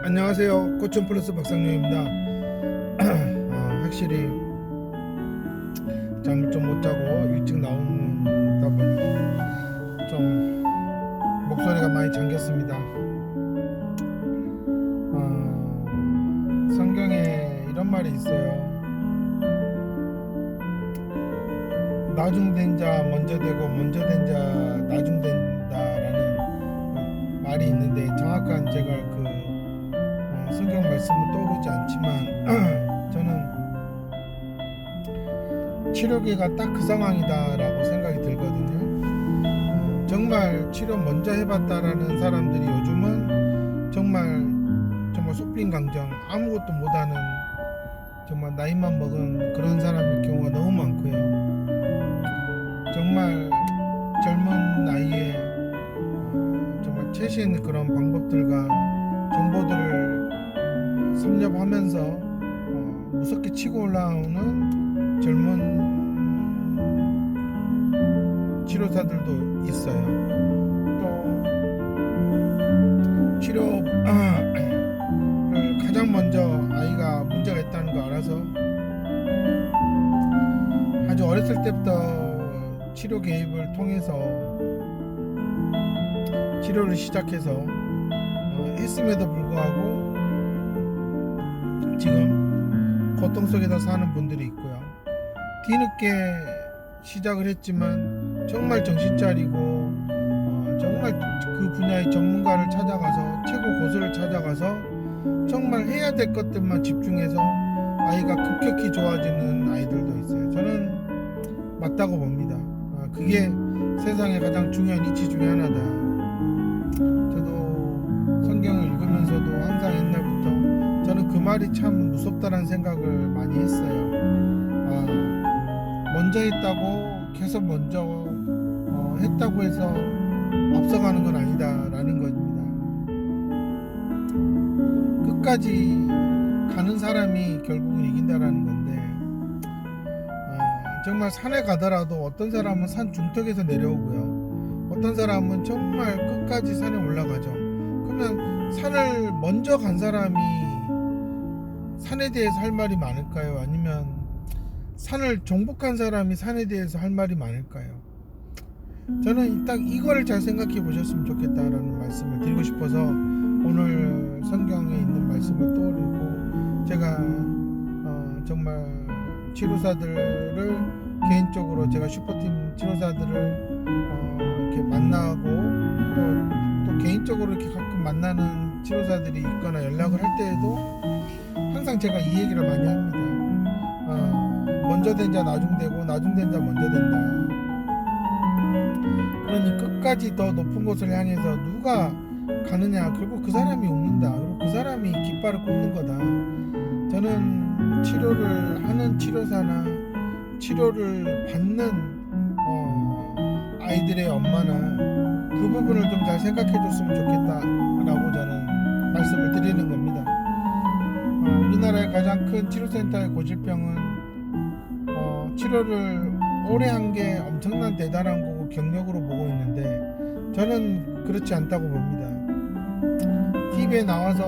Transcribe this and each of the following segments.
안녕하세요. 고촌 플러스 박상용입니다. 확실히 잠을 좀 못 자고 일찍 나오다 보니 좀 목소리가 많이 잠겼습니다. 성경에 이런 말이 있어요. 나중된 자 먼저 되고 먼저 된 자 나중된다라는 말이 있는데 정확한 제가 그 성경 말씀은 떠오르지 않지만 저는 치료계가 딱 그 상황이다라고 생각이 들거든요. 정말 치료 먼저 해봤다라는 사람들이 요즘은 정말 속빈강정 아무것도 못하는 정말 나이만 먹은 그런 사람일 경우가 너무 많고요. 정말 젊은 나이에 정말 최신 그런 방법들과 정보들을 섭렵하면서 무섭게 치고 올라오는 젊은 치료사들도 있어요. 또 치료를 가장 먼저 아이가 문제가 있다는 거 알아서 아주 어렸을 때부터 치료 개입을 통해서 치료를 시작해서 했음에도 불구하고 지금 고통 속에서 사는 분들이 있고요. 뒤늦게 시작을 했지만 정말 정신 차리고 정말 그 분야의 전문가를 찾아가서 최고 고수를 찾아가서 정말 해야 될 것들만 집중해서 아이가 급격히 좋아지는 아이들도 있어요. 저는 맞다고 봅니다. 그게 세상의 가장 중요한 이치 중에 하나다. 저도 성경을 읽으면서도 항상 옛날부터 저는 그 말이 참 무섭다는 생각을 많이 했어요. 먼저 했다고 계속 먼저 했다고 해서 앞서가는 건 아니다라는 겁니다. 끝까지 가는 사람이 결국은 이긴다라는 건데 정말 산에 가더라도 어떤 사람은 산 중턱에서 내려오고요. 어떤 사람은 정말 끝까지 산에 올라가죠. 그러면 산을 먼저 간 사람이 산에 대해서 할 말이 많을까요? 아니면 산을 정복한 사람이 산에 대해서 할 말이 많을까요? 저는 딱 이거를 잘 생각해 보셨으면 좋겠다라는 말씀을 드리고 싶어서 오늘 성경에 있는 말씀을 떠올리고 제가 정말 치료사들을 개인적으로 제가 슈퍼팀 치료사들을 이렇게 만나고 또 개인적으로 이렇게 가끔 만나는 치료사들이 있거나 연락을 할 때에도 항상 제가 이 얘기를 많이 합니다. 먼저 된 자 나중되고 나중된 자 먼저 된다. 그러니 끝까지 더 높은 곳을 향해서 누가 가느냐 결국 그 사람이 웃는다. 그리고 그 사람이 깃발을 꽂는 거다. 저는 치료를 하는 치료사나 치료를 받는 아이들의 엄마나 그 부분을 좀 잘 생각해 줬으면 좋겠다라고 저는 말씀을 드리는 겁니다. 우리나라의 가장 큰 치료센터의 고질병은 치료를 오래 한 게 엄청난 대단한 거고 경력으로 보고 있는데 저는 그렇지 않다고 봅니다. TV에 나와서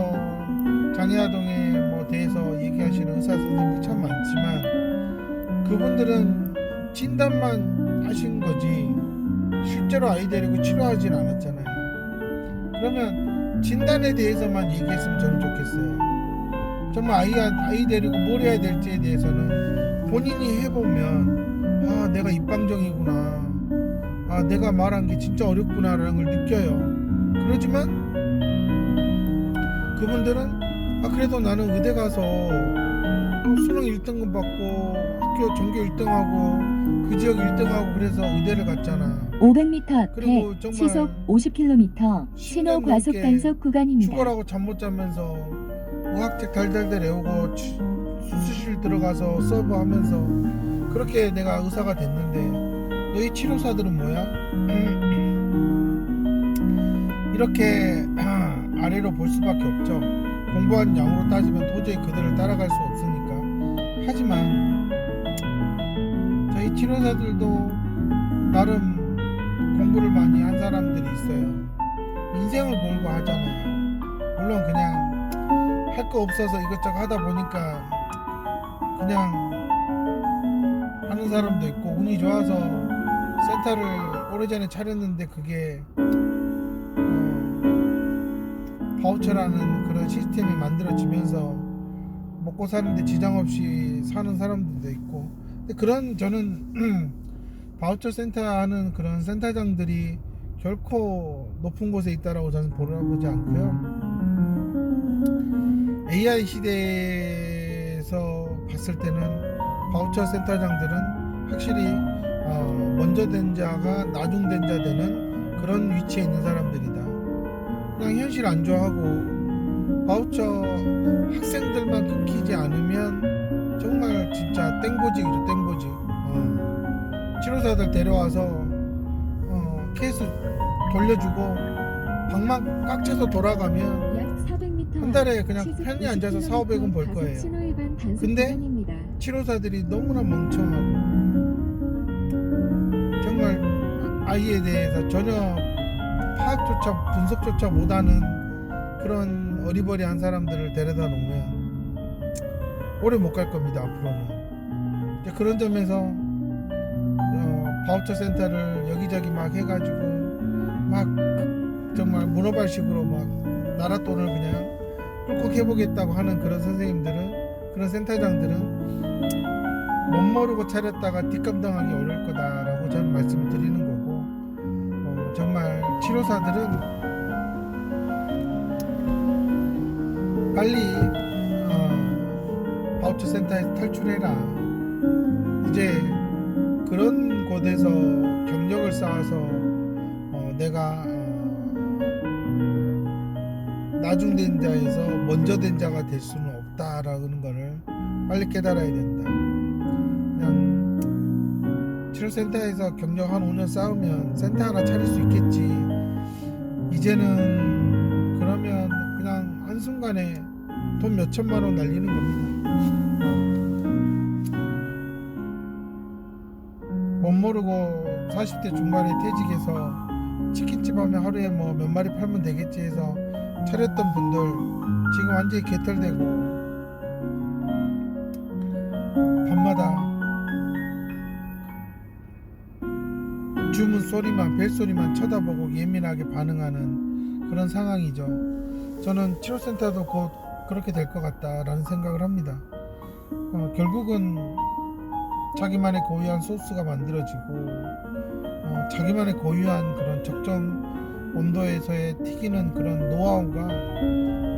장애아동에 대해서 얘기하시는 의사 선생님들 참 많지만 그분들은 진단만 하신 거지 실제로 아이 데리고 치료하진 않았잖아요. 그러면 진단에 대해서만 얘기했으면 저는 좋겠어요. 정말 아이 데리고 뭘 해야 될지에 대해서는 본인이 해보면 내가 입방정이구나, 내가 말한 게 진짜 어렵구나라는 걸 느껴요. 그러지만 그분들은 그래도 나는 의대 가서 수능 1등급 받고 학교 전교 1등하고 그 지역 1등하고 그래서 의대를 갔잖아. 500m 앞에 그리고 정말 시속 50km 신호 과속 단속 구간입니다. 죽어라고 잠 못 자면서 의학책 달달달 외우고 수술실 들어가서 서브하면서 그렇게 내가 의사가 됐는데 너희 치료사들은 뭐야? 이렇게 아래로 볼 수밖에 없죠. 공부한 양으로 따지면 도저히 그들을 따라갈 수 없으니까. 하지만 저희 치료사들도 나름 공부를 많이 한 사람들이 있어요. 인생을 몰고 하잖아요. 물론 그냥 할 거 없어서 이것저것 하다 보니까 그냥 하는 사람도 있고, 운이 좋아서 센터를 오래전에 차렸는데 그게 바우처라는 그런 시스템이 만들어지면서 먹고 사는데 지장 없이 사는 사람들도 있고. 근데 그런 저는 바우처 센터 하는 그런 센터장들이 결코 높은 곳에 있다라고 저는 보지 않고요. AI 시대에서 봤을 때는 바우처 센터장들은 확실히 먼저 된 자가 나중 된 자 되는 그런 위치에 있는 사람들이다. 그냥 현실 안 좋아하고 바우처 학생들만 끊기지 않으면 정말 진짜 땡보직이죠. 땡보직. 치료사들 데려와서 케이스 돌려주고 방만 꽉 차서 돌아가면 약 400m 한 달에 그냥 편히 앉아서 4,500원 벌 거예요. 근데 치료사들이 너무나 멍청하고 정말 아이에 대해서 전혀 파악조차 분석조차 못하는 그런 어리버리한 사람들을 데려다 놓으면 오래 못 갈 겁니다. 앞으로는. 이제 그런 점에서 바우처 센터를 여기저기 막 해가지고 막 정말 문어발식으로 막 나라 돈을 그냥 꿀꺽 해보겠다고 하는 그런 선생님들은, 그런 센터장들은 못 모르고 차렸다가 뒷감당하기 어려울 거다라고 저는 말씀을 드리는 거고, 정말 치료사들은 빨리 바우처 센터에서 탈출해라. 이제 그런 곳에서 경력을 쌓아서 내가 나중 된 자에서 먼저 된 자가 될 수는 없다라는 거를 빨리 깨달아야 된다. 그냥 치료센터에서 경력 한 5년 쌓으면 센터 하나 차릴 수 있겠지. 이제는 그러면 그냥 한순간에 돈 몇천만 원 날리는 겁니다. 못 모르고 40대 중반에 퇴직해서 치킨집 하면 하루에 뭐 몇 마리 팔면 되겠지 해서 차렸던 분들 지금 완전히 개털되고 밤마다 주문 소리만 벨소리만 쳐다보고 예민하게 반응하는 그런 상황이죠. 저는 치료센터도 곧 그렇게 될 것 같다라는 생각을 합니다. 결국은 자기만의 고유한 소스가 만들어지고 자기만의 고유한 그런 적정 온도에서의 튀기는 그런 노하우가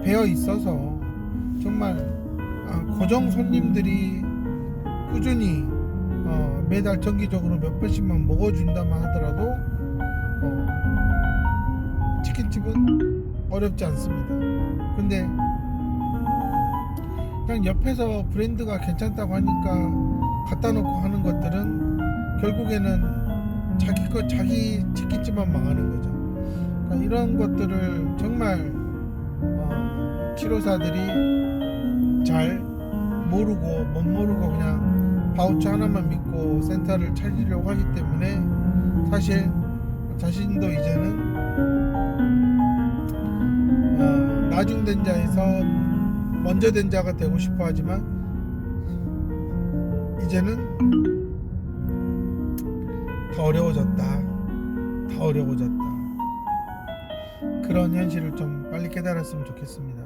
배어 있어서 정말 고정 손님들이 꾸준히 매달 정기적으로 몇 번씩만 먹어준다만 하더라도 치킨집은 어렵지 않습니다. 근데 그냥 옆에서 브랜드가 괜찮다고 하니까 갖다 놓고 하는 것들은 결국에는 자기 치킨집만 망하는 거죠. 그러니까 이런 것들을 정말 치료사들이 잘 모르고 못 모르고 그냥 바우처 하나만 믿고 센터를 차리려고 하기 때문에 사실 자신도 이제는 나중 된 자에서 먼저 된 자가 되고 싶어 하지만 이제는 더 어려워졌다. 그런 현실을 좀 빨리 깨달았으면 좋겠습니다.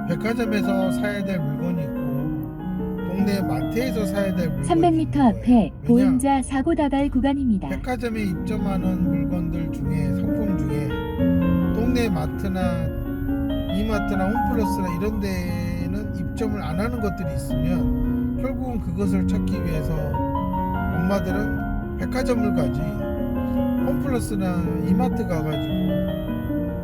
백화점에서 사야 될 물건이 있고 동네 마트에서 사야 될 물건이 300m 앞에 보행자 사고 다발 구간입니다. 백화점에 입점하는 물건들 중에 상품 중에 동네 마트나 이마트나 홈플러스나 이런 데는 입점을 안 하는 것들이 있으면 결국은 그것을 찾기 위해서 엄마들은 백화점을 가지 홈플러스나 이마트 가가지고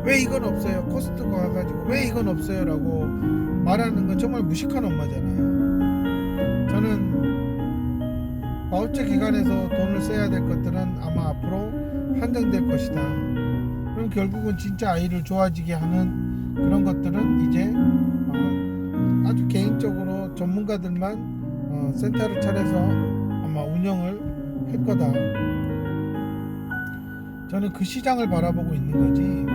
왜 이건 없어요? 코스트코 가가지고 왜 이건 없어요? 라고 말하는 건 정말 무식한 엄마잖아요. 저는 바우처 기간에서 돈을 써야 될 것들은 아마 앞으로 한정될 것이다. 그럼 결국은 진짜 아이를 좋아지게 하는 그런 것들은 이제 아주 개인적으로 전문가들만 센터를 차려서 아마 운영을 할 거다. 저는 그 시장을 바라보고 있는 거지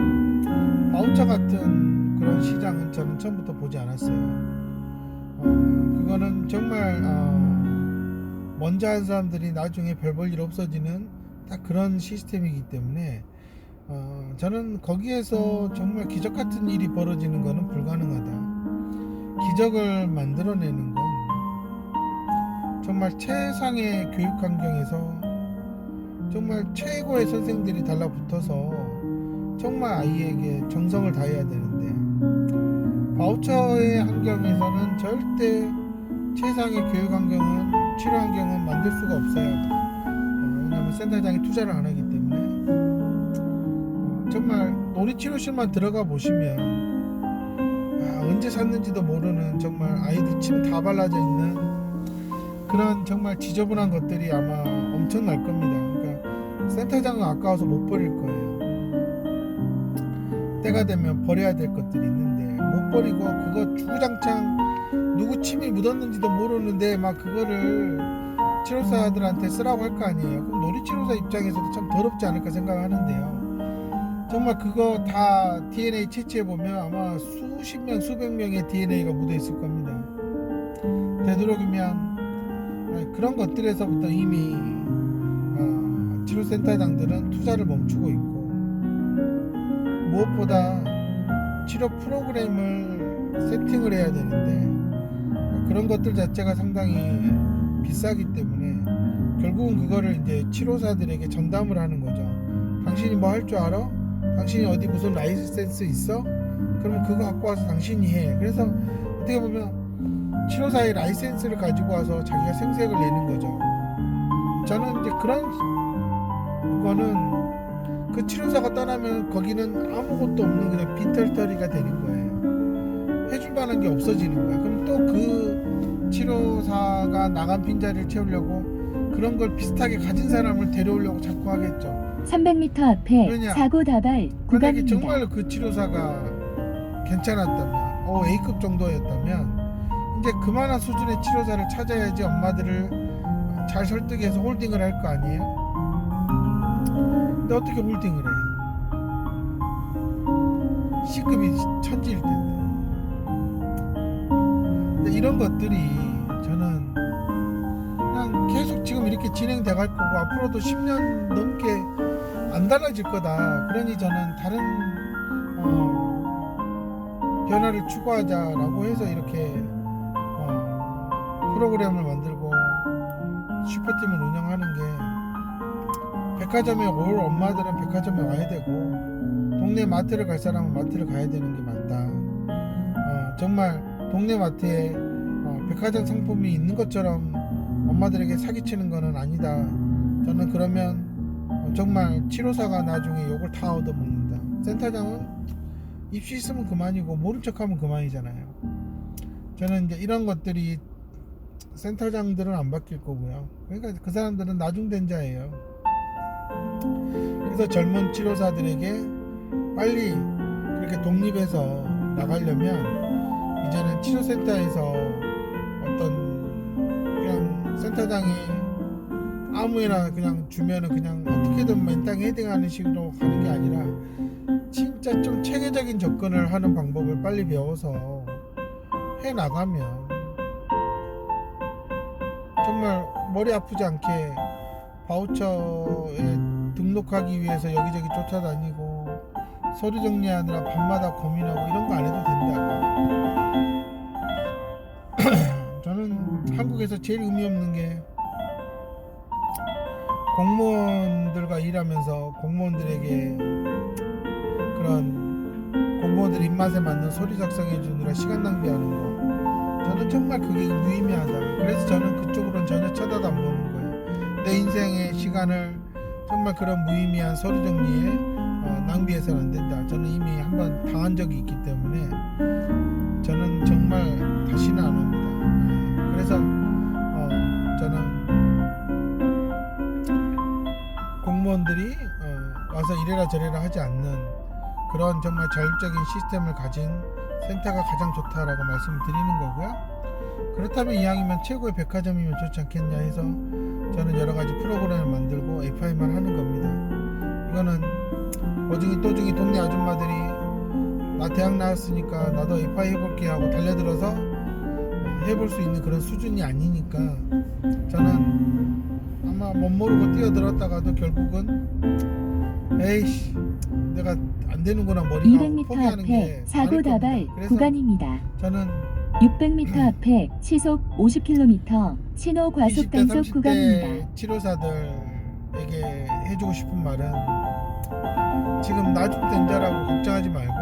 바우처 같은 그런 시장은 저는 처음부터 보지 않았어요. 그거는 정말 먼저 한 사람들이 나중에 별 볼 일 없어지는 딱 그런 시스템이기 때문에 저는 거기에서 정말 기적 같은 일이 벌어지는 거는 불가능하다. 기적을 만들어내는 건 정말 최상의 교육 환경에서 정말 최고의 선생들이 달라붙어서 정말 아이에게 정성을 다해야 되는데 바우처의 환경에서는 절대 최상의 교육 환경은 치료 환경은 만들 수가 없어요. 왜냐하면 센터장이 투자를 안 하기 때문에 정말 놀이치료실만 들어가 보시면 언제 샀는지도 모르는 정말 아이들 침 다 발라져 있는 그런 정말 지저분한 것들이 아마 엄청날 겁니다. 그러니까 센터장은 아까워서 못 버릴 거예요. 때가 되면 버려야 될 것들이 있는데 못 버리고 그거 주구장창 누구 침이 묻었는지도 모르는데 막 그거를 치료사들한테 쓰라고 할 거 아니에요. 그럼 놀이치료사 입장에서도 참 더럽지 않을까 생각하는데요. 정말 그거 다 DNA 채취해보면 아마 수십 명 수백 명의 DNA가 묻어 있을 겁니다. 되도록이면 그런 것들에서부터 이미 치료센터장들은 투자를 멈추고 있고 무엇보다 치료 프로그램을 세팅을 해야 되는데 그런 것들 자체가 상당히 비싸기 때문에 결국은 그거를 이제 치료사들에게 전담을 하는 거죠. 당신이 뭐 할 줄 알아? 당신이 어디 무슨 라이센스 있어? 그러면 그거 갖고 와서 당신이 해. 그래서 어떻게 보면 치료사의 라이센스를 가지고 와서 자기가 생색을 내는 거죠. 저는 이제 그런 거는 그 치료사가 떠나면 거기는 아무것도 없는 그냥 빈털터리가 되는 거예요. 해줄 만한 게 없어지는 거예요. 그럼 또 그 치료사가 나간 빈자리를 채우려고 그런 걸 비슷하게 가진 사람을 데려오려고 자꾸 하겠죠. 300m 앞에 왜냐? 사고 다발 만약에 구간입니다. 정말 그 치료사가 괜찮았다면 A급 정도였다면 이제 그만한 수준의 치료사를 찾아야지 엄마들을 잘 설득해서 홀딩을 할 거 아니에요. 근데 어떻게 홀딩을 해? C급이 천지일 텐데. 근데 이런 것들이 저는 그냥 계속 지금 이렇게 진행돼 갈 거고 앞으로도 10년 넘게 안 달라질 거다. 그러니 저는 다른 변화를 추구하자라고 해서 이렇게 프로그램을 만들고 슈퍼팀을 운영하는 게 백화점에 올 엄마들은 백화점에 와야 되고 동네 마트를 갈 사람은 마트를 가야 되는 게 맞다. 정말 동네 마트에 백화점 상품이 있는 것처럼 엄마들에게 사기치는 거는 아니다. 저는 그러면 정말 치료사가 나중에 욕을 다 얻어먹는다. 센터장은 입시 있으면 그만이고 모른 척하면 그만이잖아요. 저는 이제 이런 것들이 센터장들은 안 바뀔 거고요. 그러니까 그 사람들은 나중된 자예요. 그래서 젊은 치료사들에게 빨리 그렇게 독립해서 나가려면 이제는 치료센터에서 어떤 그냥 센터장이 아무나 그냥 주면은 그냥 어떻게든 맨땅 헤딩하는 식으로 가는 게 아니라 진짜 좀 체계적인 접근을 하는 방법을 빨리 배워서 해 나가면 정말 머리 아프지 않게 바우처에 등록하기 위해서 여기저기 쫓아다니고 서류 정리하느라 밤마다 고민하고 이런 거 안 해도 된다고. 저는 한국에서 제일 의미 없는 게 공무원들과 일하면서 공무원들에게 그런 공무원들 입맛에 맞는 서류 작성해 주느라 시간 낭비하는 거, 저는 정말 그게 무의미하다. 그래서 저는 그쪽으로는 전혀 쳐다도 안 보는 거예요. 내 인생의 시간을 정말 그런 무의미한 서류 정리에 낭비해서는 안 된다. 저는 이미 한번 당한 적이 있기 때문에 저는 정말 다시는 안 옵니다. 그래서 저는 공무원들이 와서 이래라 저래라 하지 않는 그런 정말 자율적인 시스템을 가진 센터가 가장 좋다라고 말씀을 드리는 거고요. 그렇다면 이왕이면 최고의 백화점이면 좋지 않겠냐 해서 저는 여러 가지 프로그램을 만들고 FI만 하는 겁니다. 이거는 오중이 또중이 동네 아줌마들이 나 대학 나왔으니까 나도 에이파이 해볼게 하고 달려들어서 해볼 수 있는 그런 수준이 아니니까 저는 아마 못 모르고 뛰어들었다가도 결국은 에이씨 내가 안 되는구나 머리가 200m 포기하는 앞에 게 사고 많을 겁니다. 다발 그래서 구간입니다. 저는 600m 앞에 시속 50km 신호 과속 20대 단속 구간입니다. 30대 치료사들에게 해주고 싶은 말은 지금 나중된자라고 걱정하지 말고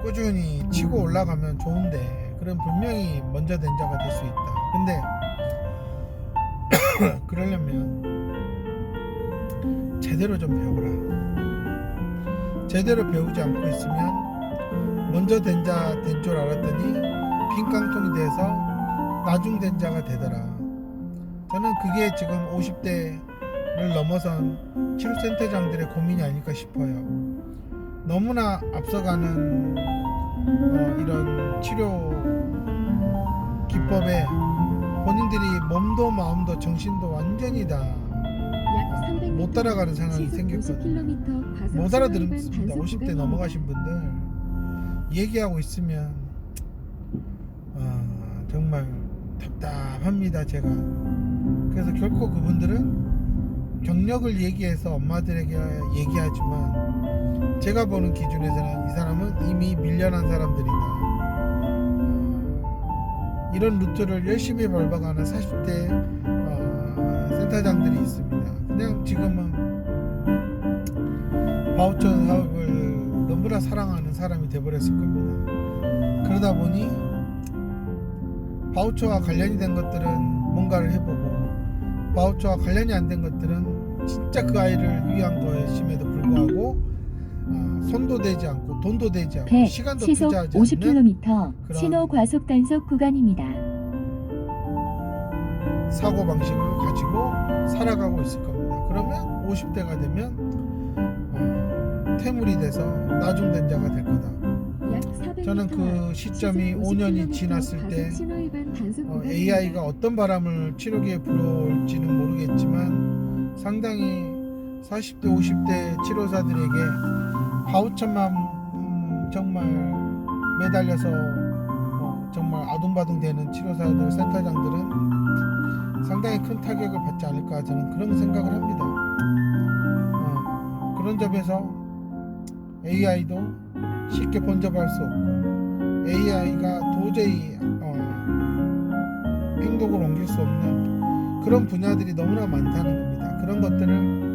꾸준히 치고 올라가면 좋은데 그럼 분명히 먼저 된자가 될 수 있다. 근데 그러려면 제대로 좀 배워라. 제대로 배우지 않고 있으면 먼저 된자 된 줄 알았더니 빈 깡통이 돼서 나중 된자가 되더라. 저는 그게 지금 50대를 넘어선 치료센터장들의 고민이 아닐까 싶어요. 너무나 앞서가는 이런 치료 기법에 본인들이 몸도 마음도 정신도 완전히 다 못 따라가는 상황이 생겼거든요. 못 알아들습니다. 50대 넘어가신 분들 얘기하고 있으면 정말 답답합니다. 제가 그래서 결코 그분들은 경력을 얘기해서 엄마들에게 얘기하지만 제가 보는 기준에서는 이 사람은 이미 밀려난 사람들이다. 이런 루트를 열심히 밟아가는 40대 센터장들이 있습니다. 그냥 지금은 바우처 사업을 너무나 사랑하는 사람이 돼버렸을 겁니다. 그러다 보니 바우처와 관련이 된 것들은 뭔가를 해보고 바우처와 관련이 안 된 것들은 진짜 그 아이를 위한 것임에도 불구하고 손도 대지 않고 돈도 대지 않고 100 시간도 시속 투자하지 않는 50km 그런 신호 과속 단속 구간입니다. 사고방식을 가지고 살아가고 있을 겁니다. 그러면 50대가 되면 태물이 돼서 나중된자가 될 거다. 저는 그 시점이 5년이 지났을 때 AI가 어떤 바람을 치료기에 불어올지는 모르겠지만 상당히 40대 50대 치료사들에게 바우처만 정말 매달려서 정말 아둥바둥 되는 치료사들 센터장들은 상당히 큰 타격을 받지 않을까 저는 그런 생각을 합니다. 그런 점에서 AI도 쉽게 번져갈 수 없고 AI가 도저히 행동을 옮길 수 없는 그런 분야들이 너무나 많다는 겁니다. 그런 것들을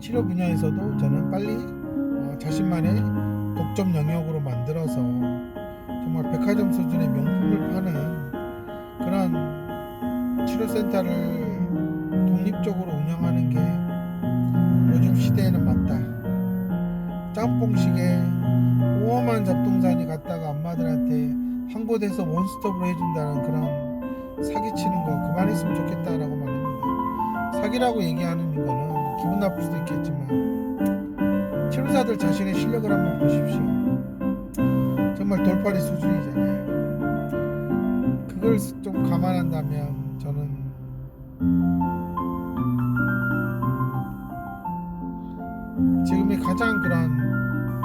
치료 분야에서도 저는 빨리 자신만의 독점 영역으로 만들어서 정말 백화점 수준의 명품을 파는 그런 치료센터를 독립적으로 운영하는 게 요즘 시대에는 맞다. 짬뽕식에 오험한 잡동사니 갖다가 엄마들한테 한 곳에서 원스톱으로 해준다는 그런 사기치는 거 그만했으면 좋겠다라고 말합니다. 사기라고 얘기하는 거는 기분 나쁠 수도 있겠지만 치료사들 자신의 실력을 한번 보십시오. 정말 돌팔이 수준이잖아요. 그걸 좀 감안한다면 저는 지금이 가장 그런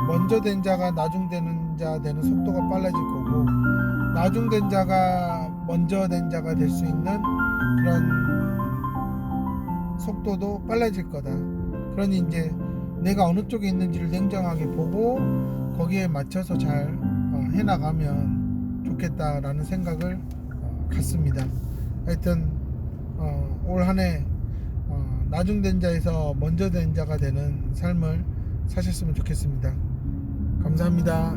먼저 된 자가 나중 되는 자 되는 속도가 빨라질 거고 나중 된 자가 먼저 된 자가 될 수 있는 그런 속도도 빨라질 거다. 그러니 이제 내가 어느 쪽에 있는지를 냉정하게 보고 거기에 맞춰서 잘 해나가면 좋겠다라는 생각을 갖습니다. 하여튼 올 한 해 나중 된 자에서 먼저 된 자가 되는 삶을 사셨으면 좋겠습니다. 감사합니다.